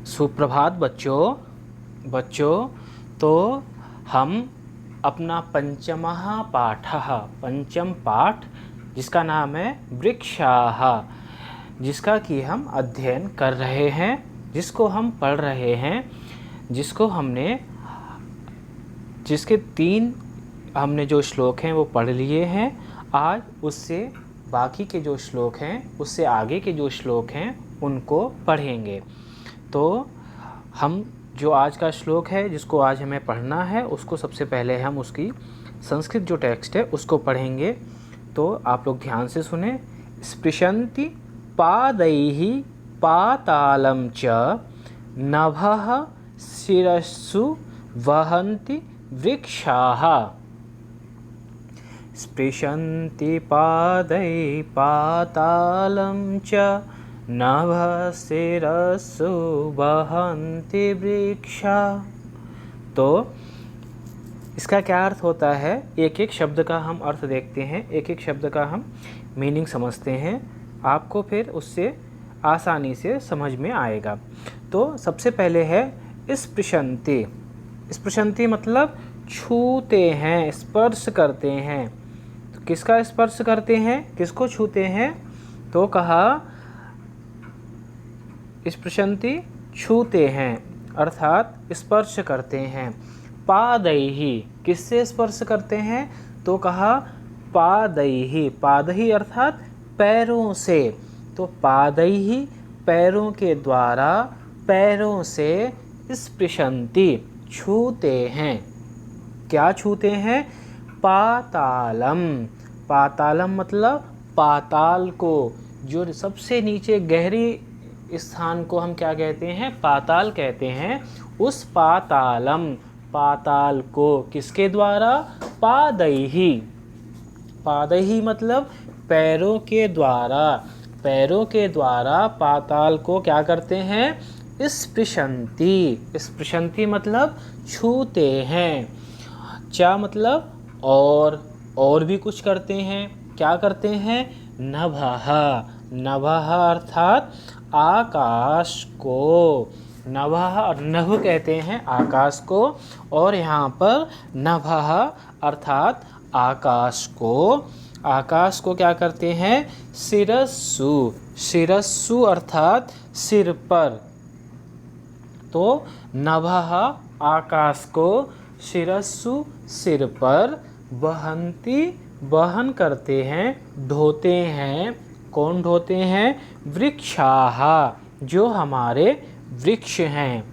सुप्रभात बच्चों। तो हम अपना पंचम पाठ जिसका नाम है वृक्षाः, जिसका कि हम अध्ययन कर रहे हैं, जिसको हम पढ़ रहे हैं, जिसके 3 हमने जो श्लोक हैं वो पढ़ लिए हैं। आज उससे बाकी के जो श्लोक हैं, उससे आगे के जो श्लोक हैं उनको पढ़ेंगे। तो हम जो आज का श्लोक है जिसको आज हमें पढ़ना है, उसको सबसे पहले हम उसकी संस्कृत जो टेक्स्ट है उसको पढ़ेंगे। तो आप लोग ध्यान से सुने। स्पृशन्ति पादैः पातालं च नभः शिरस्सु वहन्ति वृक्षाः। स्पृशन्ति पादैः पातालं च नभः शिरस्सु वहन्ति वृक्षा। तो इसका क्या अर्थ होता है, एक एक शब्द का हम अर्थ देखते हैं, एक एक शब्द का हम मीनिंग समझते हैं, आपको फिर उससे आसानी से समझ में आएगा। तो सबसे पहले है स्पृशन्ति। स्पृशन्ति मतलब छूते हैं, स्पर्श करते हैं। तो किसका स्पर्श करते हैं, किसको छूते हैं? तो कहा स्पृशन्ति छूते हैं अर्थात स्पर्श करते हैं। पादैः किससे स्पर्श करते हैं? तो कहा पादैः, पादैः अर्थात पैरों से। तो पादैः पैरों के द्वारा, पैरों से स्पृशन्ति छूते हैं। क्या छूते हैं? पातालम। पातालम मतलब पाताल को, जो सबसे नीचे गहरी स्थान को हम क्या कहते हैं? पाताल कहते हैं। उस पातालम, पाताल को किसके द्वारा? पादैः। पादैः मतलब पैरों के द्वारा, पैरों के द्वारा पाताल को क्या करते हैं? स्पृशन्ति। स्पृशन्ति मतलब छूते हैं। चा मतलब और भी कुछ करते हैं। क्या करते हैं? नभः। नभः अर्थात आकाश को। नभः और नभ कहते हैं आकाश को, और यहाँ पर नभः अर्थात आकाश को। आकाश को क्या करते हैं? शिरस्सु। शिरस्सु अर्थात सिर पर। तो नभः आकाश को, शिरस्सु सिर पर, वहन्ति वहन करते हैं, ढोते हैं। कौन ढोते हैं? वृक्षाः, जो हमारे वृक्ष हैं।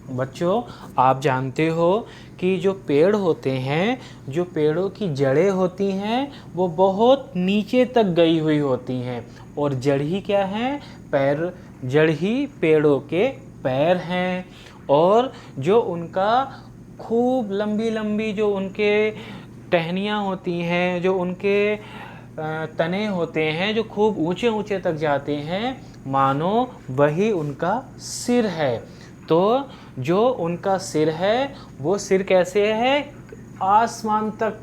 बच्चों आप जानते हो कि जो पेड़ होते हैं, जो पेड़ों की जड़ें होती हैं, वो बहुत नीचे तक गई हुई होती हैं। और जड़ ही क्या है? पैर। जड़ ही पेड़ों के पैर हैं। और जो उनका खूब लंबी लंबी जो उनके टहनियाँ होती हैं, जो उनके तने होते हैं, जो खूब ऊंचे ऊंचे तक जाते हैं, मानो वही उनका सिर है। तो जो उनका सिर है, वो सिर कैसे है? आसमान तक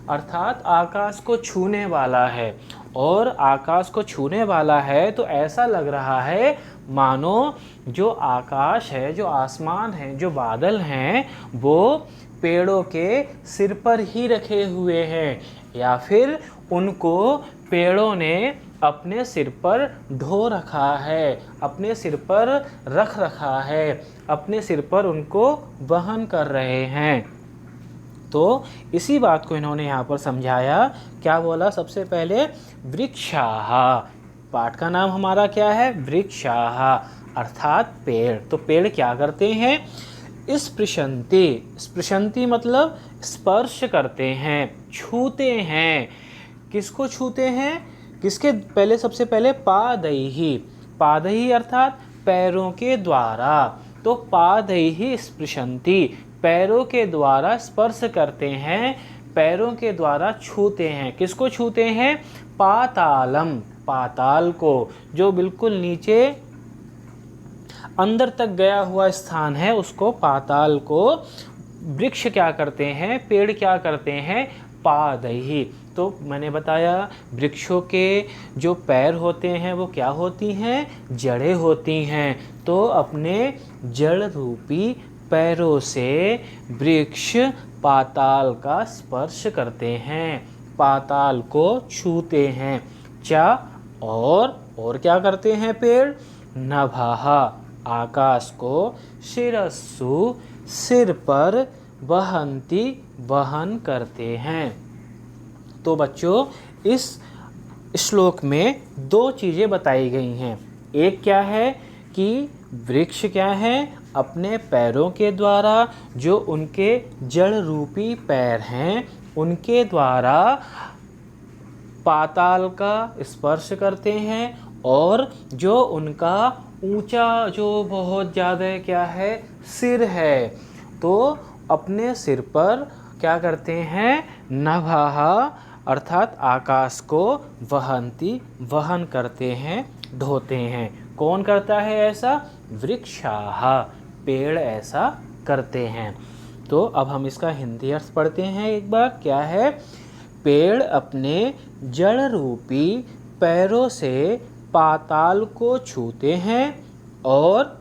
अर्थात आकाश को छूने वाला है। और आकाश को छूने वाला है तो ऐसा लग रहा है मानो जो आकाश है, जो आसमान है, जो बादल हैं, वो पेड़ों के सिर पर ही रखे हुए हैं, या फिर उनको पेड़ों ने अपने सिर पर ढो रखा है, अपने सिर पर रख रखा है, अपने सिर पर उनको वहन कर रहे हैं। तो इसी बात को इन्होंने यहाँ पर समझाया। क्या बोला? सबसे पहले वृक्षाः। पाठ का नाम हमारा क्या है? वृक्षाः अर्थात पेड़। तो पेड़ क्या करते हैं? स्पृशन्ति। स्पृशन्ति मतलब स्पर्श करते हैं, छूते हैं। किसको छूते हैं? किसके? पहले सबसे पहले पादैः। पादैः अर्थात पैरों के द्वारा। तो पादैः स्पृशन्ति, पैरों के द्वारा स्पर्श करते हैं, पैरों के द्वारा छूते हैं। किसको छूते हैं? पातालम, पाताल को, जो बिल्कुल नीचे अंदर तक गया हुआ स्थान है, उसको पाताल को। वृक्ष क्या करते हैं? पेड़ क्या करते हैं? पादैः। तो मैंने बताया वृक्षों के जो पैर होते हैं वो क्या होती हैं, जड़ें होती हैं। तो अपने जड़ रूपी पैरों से वृक्ष पाताल का स्पर्श करते हैं, पाताल को छूते हैं। और क्या करते हैं पेड़, नभः आकाश को, शिरस्सु सिर पर, वहन्ति वहन करते हैं। तो बच्चों इस श्लोक में दो चीज़ें बताई गई हैं। एक क्या है कि वृक्ष क्या है, अपने पैरों के द्वारा, जो उनके जड़ रूपी पैर हैं उनके द्वारा पाताल का स्पर्श करते हैं, और जो उनका ऊंचा जो बहुत ज़्यादा क्या है, सिर है, तो अपने सिर पर क्या करते हैं, नभः अर्थात आकाश को, वहन्ति वहन करते हैं, ढोते हैं। कौन करता है ऐसा, वृक्षाः पेड़ ऐसा करते हैं। तो अब हम इसका हिंदी अर्थ पढ़ते हैं एक बार। क्या है, पेड़ अपने जड़ रूपी पैरों से पाताल को छूते हैं और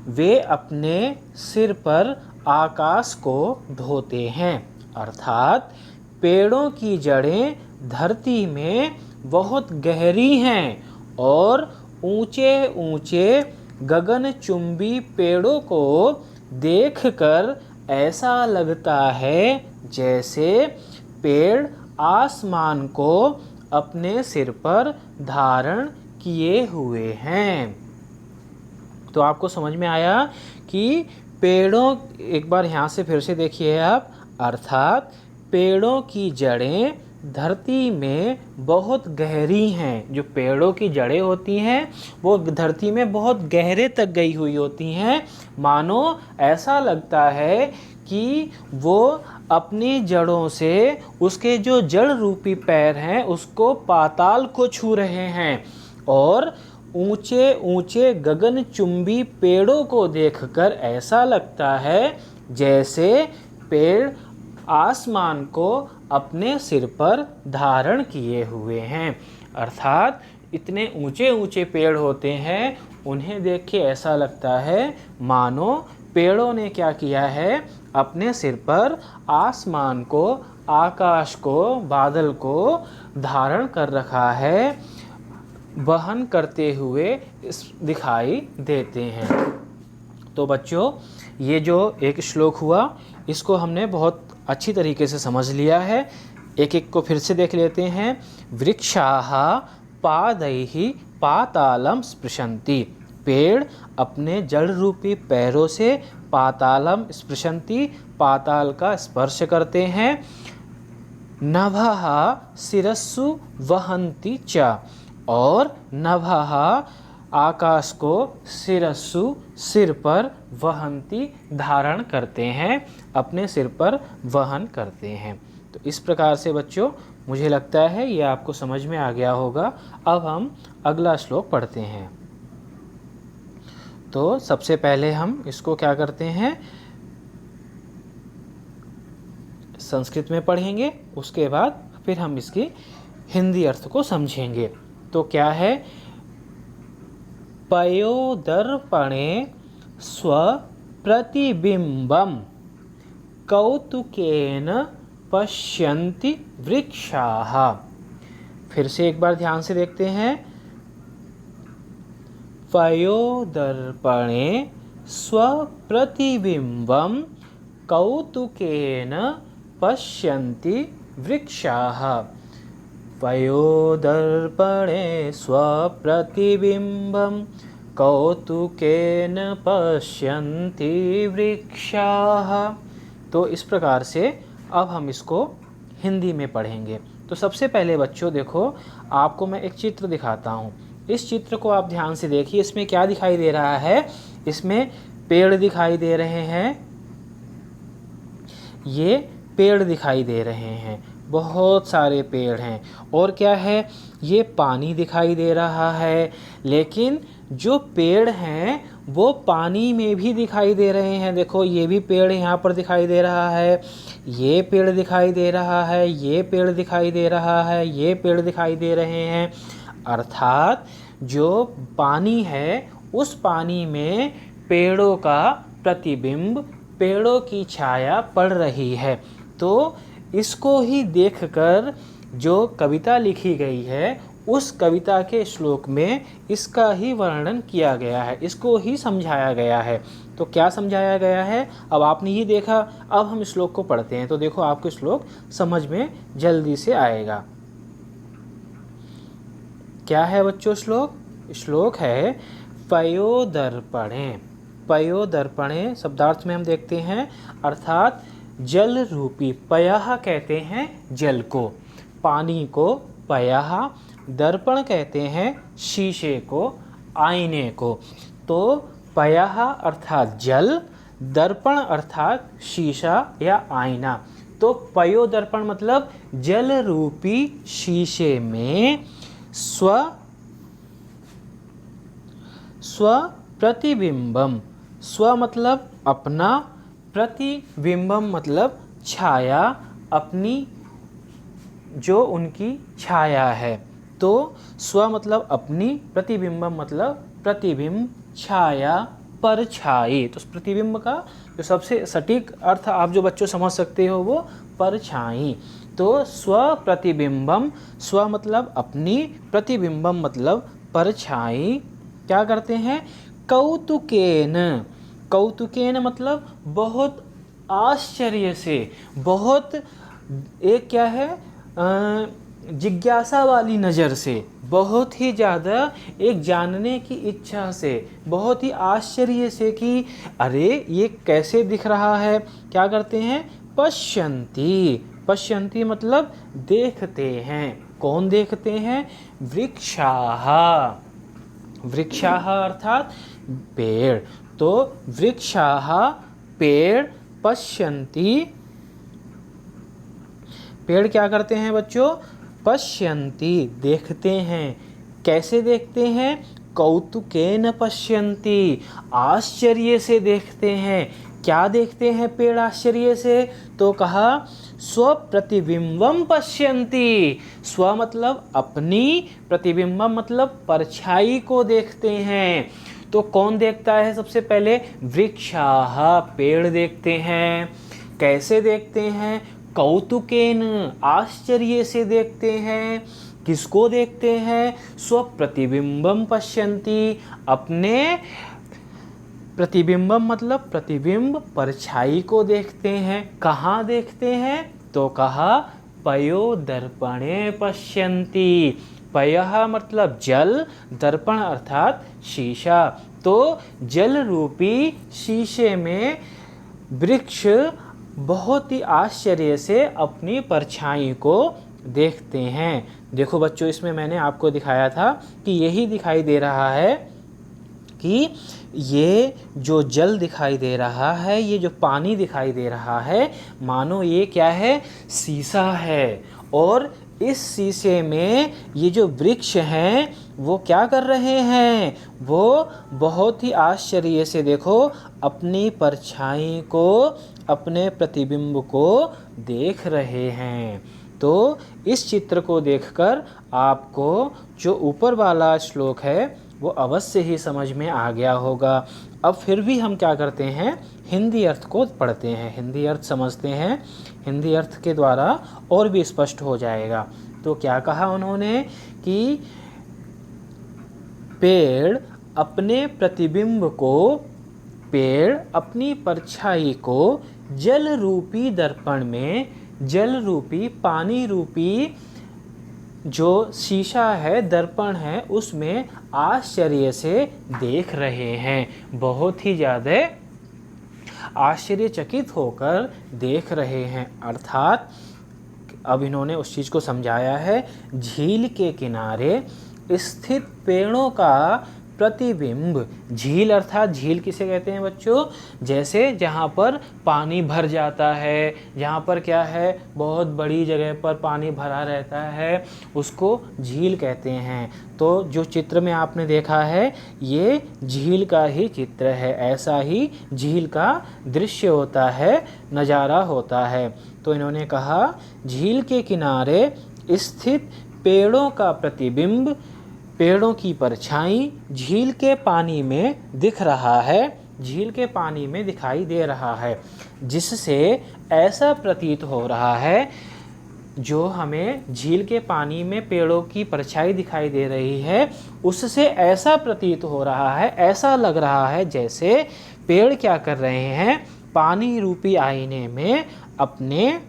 वे अपने सिर पर आकाश को ढोते हैं। अर्थात पेड़ों की जड़ें धरती में बहुत गहरी हैं और ऊंचे ऊंचे गगनचुंबी पेड़ों को देखकर ऐसा लगता है जैसे पेड़ आसमान को अपने सिर पर धारण किए हुए हैं। तो आपको समझ में आया कि पेड़ों, एक बार यहाँ से फिर से देखिए आप, अर्थात पेड़ों की जड़ें धरती में बहुत गहरी हैं। जो पेड़ों की जड़ें होती हैं वो धरती में बहुत गहरे तक गई हुई होती हैं। मानो ऐसा लगता है कि वो अपनी जड़ों से उसके जो जड़ रूपी पैर हैं उसको पाताल को छू रहे हैं, और ऊंचे ऊंचे गगनचुंबी पेड़ों को देखकर ऐसा लगता है जैसे पेड़ आसमान को अपने सिर पर धारण किए हुए हैं। अर्थात इतने ऊंचे ऊंचे पेड़ होते हैं, उन्हें देख के ऐसा लगता है मानो पेड़ों ने क्या किया है, अपने सिर पर आसमान को, आकाश को, बादल को धारण कर रखा है, वहन करते हुए दिखाई देते हैं। तो बच्चों ये जो एक श्लोक हुआ इसको हमने बहुत अच्छी तरीके से समझ लिया है। एक एक को फिर से देख लेते हैं। वृक्षाः पादैः पातालं स्पृशन्ति, पेड़ अपने जड़ रूपी पैरों से पातालम स्पृशन्ति, पाताल का स्पर्श करते हैं। नभः शिरस्सु वहन्ति च, और नभः आकाश को, शिरस्सु सिर पर, वहन्ति धारण करते हैं, अपने सिर पर वहन करते हैं। तो इस प्रकार से बच्चों मुझे लगता है ये आपको समझ में आ गया होगा। अब हम अगला श्लोक पढ़ते हैं। तो सबसे पहले हम इसको क्या करते हैं, संस्कृत में पढ़ेंगे, उसके बाद फिर हम इसकी हिंदी अर्थ को समझेंगे। तो क्या है, पयोदर्पणे स्वप्रतिबिम्बं कौतुकेन पश्यन्ति वृक्षाः। फिर से एक बार ध्यान से देखते हैं। पयोदर्पणे स्वप्रतिबिम्बं कौतुकेन पश्यन्ति वृक्षाः। पयोदर्पणे स्वप्रतिबिम्बं कौतुकेन पश्यन्ति वृक्षाः। तो इस प्रकार से अब हम इसको हिंदी में पढ़ेंगे। तो सबसे पहले बच्चों देखो, आपको मैं एक चित्र दिखाता हूँ। इस चित्र को आप ध्यान से देखिए। इसमें क्या दिखाई दे रहा है, इसमें पेड़ दिखाई दे रहे हैं, ये पेड़ दिखाई दे रहे हैं। बहुत सारे पेड़ हैं। और क्या है, ये पानी दिखाई दे रहा है, लेकिन जो पेड़ हैं वो पानी में भी दिखाई दे रहे हैं। देखो ये भी पेड़ यहाँ पर दिखाई दे रहा है, ये पेड़ दिखाई दे रहा है, ये पेड़ दिखाई दे रहा है, ये पेड़ दिखाई दे रहे हैं। अर्थात जो पानी है उस पानी में पेड़ों का प्रतिबिंब, पेड़ों की छाया पड़ रही है। तो इसको ही देखकर जो कविता लिखी गई है उस कविता के श्लोक में इसका ही वर्णन किया गया है, इसको ही समझाया गया है। तो क्या समझाया गया है, अब आपने ये देखा, अब हम श्लोक को पढ़ते हैं। तो देखो आपको श्लोक समझ में जल्दी से आएगा। क्या है बच्चों श्लोक? श्लोक है पयोदर्पणे। पयोदर्पणे शब्दार्थ में हम देखते हैं, अर्थात जल रूपी, पयः कहते हैं जल को, पानी को पयः, दर्पण कहते हैं शीशे को, आईने को। तो पयः अर्थात जल, दर्पण अर्थात शीशा या आईना। तो पयोदर्पण मतलब जल रूपी शीशे में स्व प्रतिबिंबम, स्व मतलब अपना, प्रतिबिंबम मतलब छाया, अपनी जो उनकी छाया है। तो स्व मतलब अपनी, प्रतिबिंबम मतलब प्रतिबिंब, छाया, परछाई। तो प्रतिबिंब का जो सबसे सटीक अर्थ आप जो बच्चों समझ सकते हो वो परछाई। तो स्व प्रतिबिंबम, स्व मतलब अपनी, प्रतिबिंबम मतलब परछाई। क्या करते हैं, कौतुकेन, कौतुकेन मतलब बहुत आश्चर्य से, बहुत एक क्या है, जिज्ञासा वाली नज़र से, बहुत ही ज़्यादा एक जानने की इच्छा से, बहुत ही आश्चर्य से कि अरे ये कैसे दिख रहा है। क्या करते हैं, पश्यन्ति, पश्यन्ति मतलब देखते हैं। कौन देखते हैं, वृक्षाः, वृक्षाः अर्थात पेड़। तो वृक्षाः पेड़, पश्यन्ति पेड़ क्या करते हैं बच्चों, पश्यन्ति देखते हैं। कैसे देखते हैं, कौतुकेन पश्यन्ति, आश्चर्य से देखते हैं। क्या देखते हैं पेड़ आश्चर्य से, तो कहा स्वप्रतिबिंबम पश्यन्ति, स्व मतलब अपनी, प्रतिबिंबम मतलब परछाई को देखते हैं। तो कौन देखता है सबसे पहले, वृक्षाः पेड़ देखते हैं। कैसे देखते हैं, कौतुकेन आश्चर्य से देखते हैं। किसको देखते हैं, स्वप्रतिबिंबम पश्यन्ति अपने, प्रतिबिंबम मतलब प्रतिबिंब, परछाई को देखते हैं। कहाँ देखते हैं, तो कहा पयोदर्पणे पश्यन्ति। पयः मतलब जल, दर्पण अर्थात शीशा। तो जल रूपी शीशे में वृक्ष बहुत ही आश्चर्य से अपनी परछाई को देखते हैं। देखो बच्चों इसमें मैंने आपको दिखाया था कि यही दिखाई दे रहा है कि ये जो जल दिखाई दे रहा है, ये जो पानी दिखाई दे रहा है, मानो ये क्या है, शीशा है। और इस शीशे में ये जो वृक्ष हैं वो क्या कर रहे हैं, वो बहुत ही आश्चर्य से देखो अपनी परछाई को, अपने प्रतिबिंब को देख रहे हैं। तो इस चित्र को देखकर आपको जो ऊपर वाला श्लोक है वो अवश्य ही समझ में आ गया होगा। अब फिर भी हम क्या करते हैं, हिंदी अर्थ को पढ़ते हैं, हिंदी अर्थ समझते हैं। हिंदी अर्थ के द्वारा और भी स्पष्ट हो जाएगा। तो क्या कहा उन्होंने कि पेड़ अपने प्रतिबिंब को, पेड़ अपनी परछाई को जल रूपी दर्पण में, जल रूपी पानी रूपी जो शीशा है, दर्पण है, उसमें आश्चर्य से देख रहे हैं। बहुत ही ज़्यादा आश्चर्यचकित होकर देख रहे हैं। अर्थात अब इन्होंने उस चीज़ को समझाया है, झील के किनारे स्थित पेड़ों का प्रतिबिंब। झील अर्थात झील किसे कहते हैं बच्चों? जैसे जहाँ पर पानी भर जाता है, जहाँ पर क्या है बहुत बड़ी जगह पर पानी भरा रहता है, उसको झील कहते हैं। तो जो चित्र में आपने देखा है ये झील का ही चित्र है, ऐसा ही झील का दृश्य होता है, नज़ारा होता है। तो इन्होंने कहा झील के किनारे स्थित पेड़ों का प्रतिबिंब, पेड़ों की परछाई झील के पानी में दिख रहा है, झील के पानी में दिखाई दे रहा है, जिससे ऐसा प्रतीत हो रहा है, जो हमें झील के पानी में पेड़ों की परछाई दिखाई दे रही है, उससे ऐसा प्रतीत हो रहा है, ऐसा लग रहा है जैसे पेड़ क्या कर रहे हैं, पानी रूपी आईने में अपने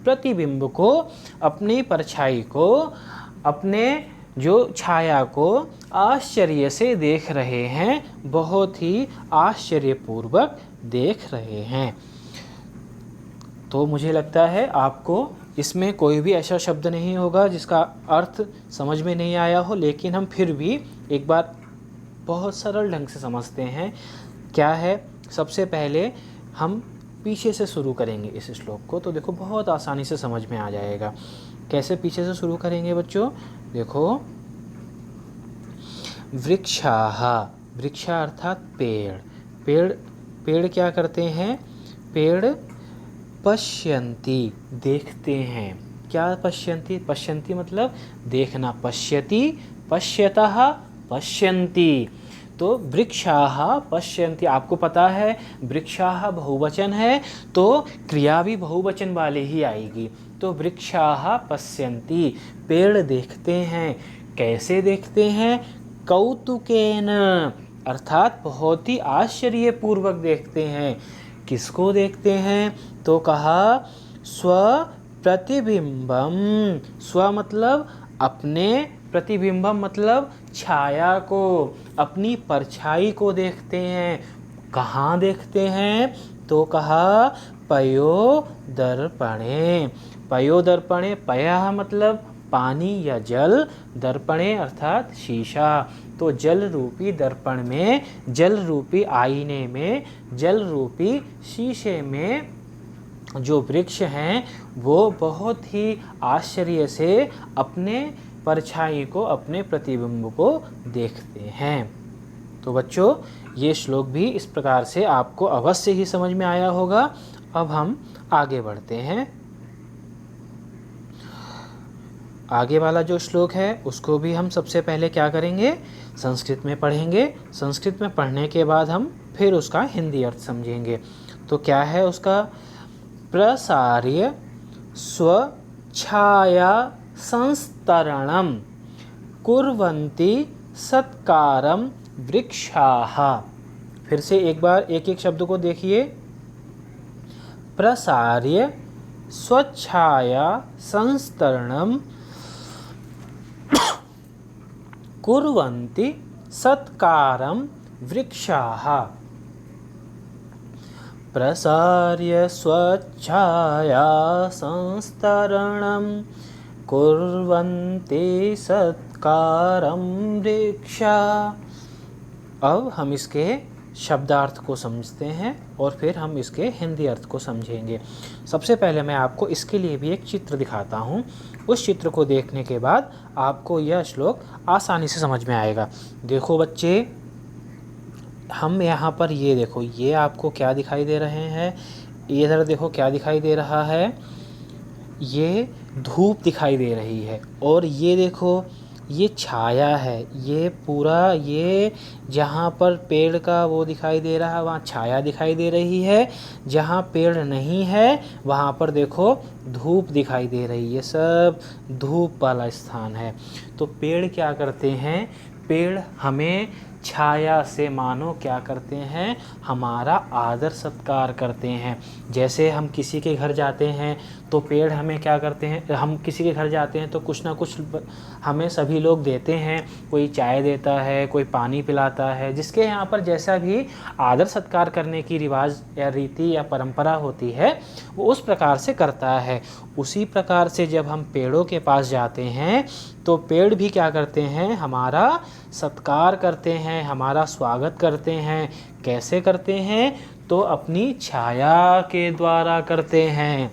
प्रतिबिंब को, अपनी परछाई को, अपने जो छाया को आश्चर्य से देख रहे हैं, बहुत ही आश्चर्यपूर्वक देख रहे हैं। तो मुझे लगता है आपको इसमें कोई भी ऐसा शब्द नहीं होगा जिसका अर्थ समझ में नहीं आया हो, लेकिन हम फिर भी एक बार बहुत सरल ढंग से समझते हैं। क्या है, सबसे पहले हम पीछे से शुरू करेंगे इस श्लोक को, तो देखो बहुत आसानी से समझ में आ जाएगा। कैसे पीछे से शुरू करेंगे बच्चों? देखो, वृक्षाः, वृक्षा अर्थात पेड़, पेड़ पेड़ क्या करते हैं? पेड़ पश्यन्ति, देखते हैं। क्या पश्यन्ति? पश्यन्ति मतलब देखना, पश्यति, पश्यतः, पश्यन्ति। तो वृक्षाः पश्यन्ति, आपको पता है वृक्षाः बहुवचन है तो क्रिया भी बहुवचन वाले ही आएगी। तो वृक्षाः पश्यन्ति, पेड़ देखते हैं। कैसे देखते हैं? कौतुकेन, अर्थात बहुत ही आश्चर्यपूर्वक देखते हैं। किसको देखते हैं? तो कहा स्व प्रतिबिंबम, स्व मतलब अपने, प्रतिबिंबम मतलब छाया को, अपनी परछाई को देखते हैं। कहाँ देखते हैं? तो कहा पयोदर्पणे, पयोदर्पणे, पयः मतलब पानी या जल, दर्पणे अर्थात शीशा। तो जल रूपी दर्पण में, जल रूपी आईने में, जल रूपी शीशे में जो वृक्ष हैं वो बहुत ही आश्चर्य से अपने परछाई को, अपने प्रतिबिंब को देखते हैं। तो बच्चों ये श्लोक भी इस प्रकार से आपको अवश्य ही समझ में आया होगा। अब हम आगे बढ़ते हैं। आगे वाला जो श्लोक है उसको भी हम सबसे पहले क्या करेंगे? संस्कृत में पढ़ेंगे। संस्कृत में पढ़ने के बाद हम फिर उसका हिंदी अर्थ समझेंगे। तो क्या है उसका? प्रसार्य स्वच्छाया संस्तरणं कुर्वन्ति सत्कारं वृक्षाः। फिर से एक बार एक एक शब्द को देखिए। प्रसार्य स्वच्छाया संस्तरणं कुर्वन्ति सत्कारं वृक्षाः। प्रसार्य स्वच्छाया संस्तरणं कुर्वन्ति सत्कारं वृक्षाः। अब हम इसके शब्दार्थ को समझते हैं और फिर हम इसके हिंदी अर्थ को समझेंगे। सबसे पहले मैं आपको इसके लिए भी एक चित्र दिखाता हूँ। उस चित्र को देखने के बाद आपको यह श्लोक आसानी से समझ में आएगा। देखो बच्चे, हम यहाँ पर ये देखो, ये आपको क्या दिखाई दे रहे हैं? इधर देखो क्या दिखाई दे रहा है? ये धूप दिखाई दे रही है। और ये देखो ये छाया है, ये पूरा, ये जहाँ पर पेड़ का वो दिखाई दे रहा है वहाँ छाया दिखाई दे रही है, जहाँ पेड़ नहीं है वहाँ पर देखो धूप दिखाई दे रही है। सब धूप वाला स्थान है। तो पेड़ क्या करते हैं? पेड़ हमें छाया से मानो क्या करते हैं? हमारा आदर सत्कार करते हैं। जैसे हम किसी के घर जाते हैं तो पेड़ हमें क्या करते हैं, हम किसी के घर जाते हैं तो कुछ ना कुछ हमें सभी लोग देते हैं। कोई चाय देता है, कोई पानी पिलाता है, जिसके यहाँ पर जैसा भी आदर सत्कार करने की रिवाज या रीति या परंपरा होती है वो उस प्रकार से करता है। उसी प्रकार से जब हम पेड़ों के पास जाते हैं तो पेड़ भी क्या करते हैं, हमारा सत्कार करते हैं, हमारा स्वागत करते हैं। कैसे करते हैं, तो अपनी छाया के द्वारा करते हैं।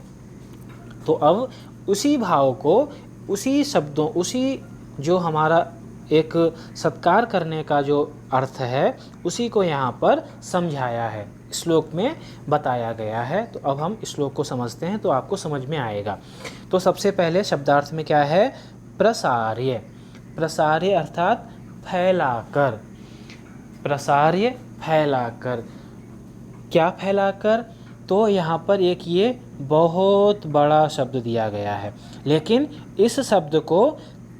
तो अब उसी भाव को, उसी शब्दों, उसी जो हमारा एक सत्कार करने का जो अर्थ है उसी को यहाँ पर समझाया है, श्लोक में बताया गया है। तो अब हम श्लोक को समझते हैं तो आपको समझ में आएगा। तो सबसे पहले शब्दार्थ में क्या है, प्रसार्य। प्रसार्य अर्थात फैलाकर। प्रसार्य फैलाकर, क्या फैलाकर, तो यहाँ पर एक ये बहुत बड़ा शब्द दिया गया है, लेकिन इस शब्द को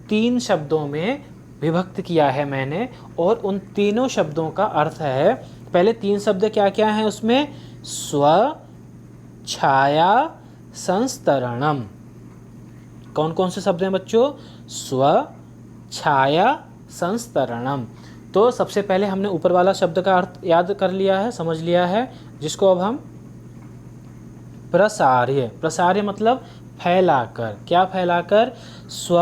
3 शब्दों में विभक्त किया है मैंने, और उन तीनों शब्दों का अर्थ है, पहले 3 शब्द क्या क्या हैं उसमें, स्व, छाया, संस्तरणम। कौन कौन से शब्द हैं बच्चों, स्व, छाया, संस्तरणम। तो सबसे पहले हमने ऊपर वाला शब्द का अर्थ याद कर लिया है, समझ लिया है, जिसको अब हम प्रसार्य। प्रसार्य मतलब फैलाकर। क्या फैलाकर, स्व,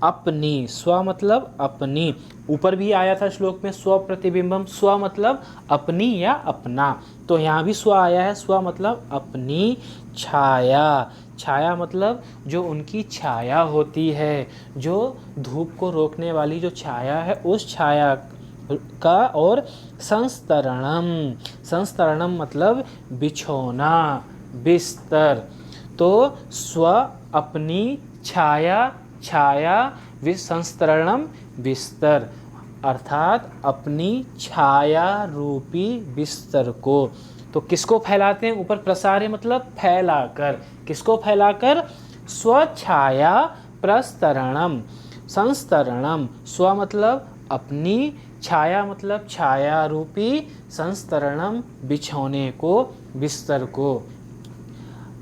अपनी। स्व मतलब अपनी, ऊपर भी आया था श्लोक में स्व प्रतिबिंबम, स्व मतलब अपनी या अपना, तो यहाँ भी स्व आया है, स्व मतलब अपनी छाया। छाया मतलब जो उनकी छाया होती है, जो धूप को रोकने वाली जो छाया है उस छाया का। और संस्तरणम, संस्तरणम मतलब बिछोना, बिस्तर। तो स्व अपनी छाया, छाया संस्तरणम बिस्तर, अर्थात अपनी छाया रूपी बिस्तर को। तो किसको फैलाते हैं, ऊपर प्रसार्य मतलब फैलाकर, किसको फैलाकर, स्वछाया प्रस्तरणम, संस्तरणम। स्व मतलब अपनी, छाया मतलब छाया रूपी, संस्तरणम बिछौने को, बिस्तर को।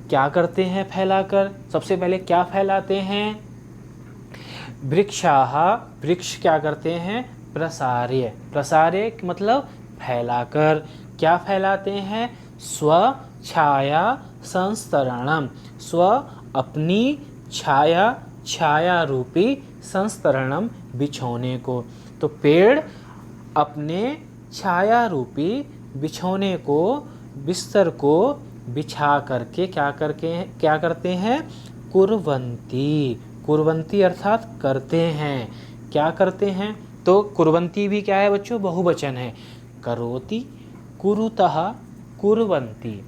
क्या करते हैं फैलाकर, सबसे पहले क्या फैलाते हैं, वृक्षाः, वृक्ष क्या करते हैं, प्रसार्य। प्रसार्य मतलब फैलाकर। क्या फैलाते हैं, स्व छाया संस्तरणम, स्व अपनी छाया, छाया रूपी, संस्तरणम बिछौने को। तो पेड़ अपने छाया रूपी बिछौने को, बिस्तर को बिछा करके क्या करते हैं, कुर्वन्ति। कुर्वन्ति अर्थात करते हैं। क्या करते हैं, तो कुर्वन्ति भी क्या है बच्चों, बहुवचन है। करोति, कुरुतः, कुर्वन्ति।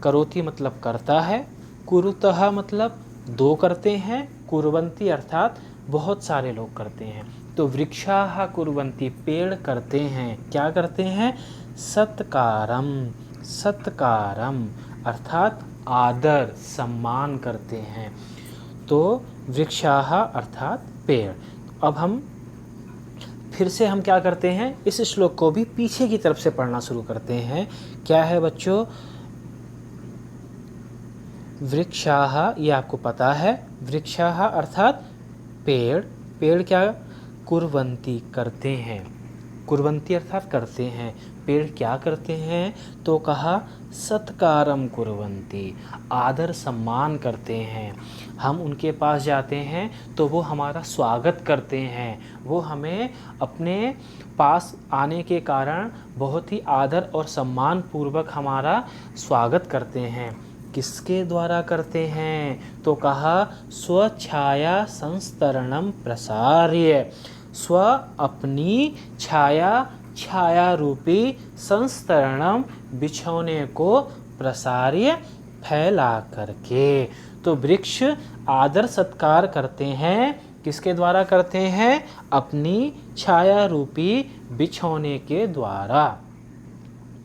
करोति मतलब करता है, कुरुतः मतलब 2 करते हैं, कुर्वन्ति अर्थात बहुत सारे लोग करते हैं। तो वृक्षाः कुर्वन्ति, पेड़ करते हैं, क्या करते हैं, सत्कारम, सत्कारम अर्थात आदर, सम्मान करते हैं। तो वृक्षाः अर्थात पेड़। अब हम फिर से हम क्या करते हैं, इस श्लोक को भी पीछे की तरफ से पढ़ना शुरू करते हैं। क्या है बच्चों, वृक्षाः, ये आपको पता है, वृक्षाः अर्थात पेड़। पेड़ क्या, कुर्वन्ति करते हैं, कुर्वन्ति अर्थात करते हैं। पेड़ क्या करते हैं, तो कहा सत्कारम कुर्वन्ति, आदर सम्मान करते हैं। हम उनके पास जाते हैं तो वो हमारा स्वागत करते हैं, वो हमें अपने पास आने के कारण बहुत ही आदर और सम्मान पूर्वक हमारा स्वागत करते हैं। किसके द्वारा करते हैं, तो कहा स्वछाया संस्तरणम प्रसार्य, स्व अपनी छाया, छाया रूपी संस्तरणम बिछौने को प्रसार्य फैला करके। तो वृक्ष आदर सत्कार करते हैं, किसके द्वारा करते हैं, अपनी छाया रूपी बिछौने के द्वारा।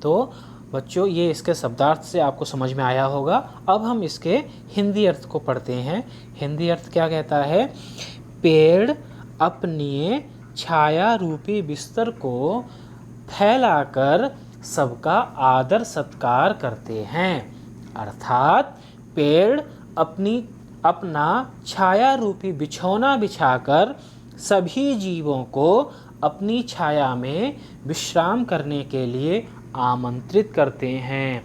तो बच्चों ये इसके शब्दार्थ से आपको समझ में आया होगा। अब हम इसके हिंदी अर्थ को पढ़ते हैं। हिंदी अर्थ क्या कहता है, पेड़ अपनी छाया रूपी बिस्तर को फैलाकर सबका आदर सत्कार करते हैं, अर्थात पेड़ अपना छाया रूपी बिछौना बिछाकर सभी जीवों को अपनी छाया में विश्राम करने के लिए आमंत्रित करते हैं,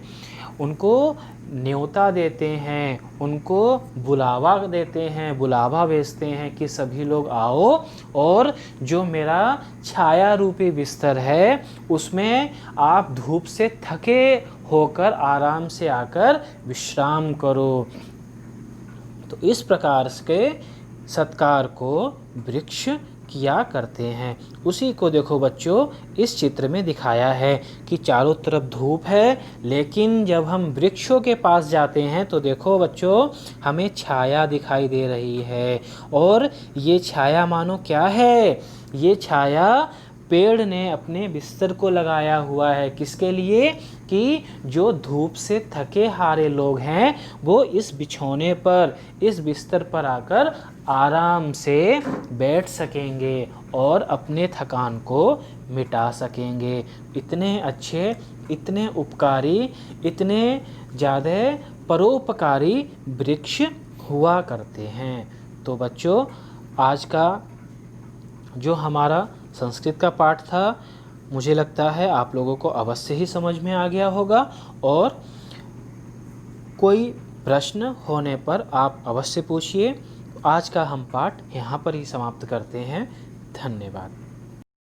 उनको न्योता देते हैं, उनको बुलावा देते हैं, बुलावा भेजते हैं कि सभी लोग आओ और जो मेरा छाया रूपी बिस्तर है उसमें आप धूप से थके होकर आराम से आकर विश्राम करो। तो इस प्रकार के सत्कार को वृक्ष किया करते हैं। उसी को देखो बच्चों इस चित्र में दिखाया है कि चारों तरफ धूप है, लेकिन जब हम वृक्षों के पास जाते हैं तो देखो बच्चों हमें छाया दिखाई दे रही है। और ये छाया मानो क्या है, ये छाया पेड़ ने अपने बिस्तर को लगाया हुआ है। किसके लिए? कि जो धूप से थके हारे लोग हैं वो इस बिछौने पर, इस बिस्तर पर आकर आराम से बैठ सकेंगे और अपने थकान को मिटा सकेंगे। इतने अच्छे, इतने उपकारी, इतने ज़्यादा परोपकारी वृक्ष हुआ करते हैं। तो बच्चों आज का जो हमारा संस्कृत का पाठ था मुझे लगता है आप लोगों को अवश्य ही समझ में आ गया होगा, और कोई प्रश्न होने पर आप अवश्य पूछिए। आज का हम पाठ यहाँ पर ही समाप्त करते हैं। धन्यवाद।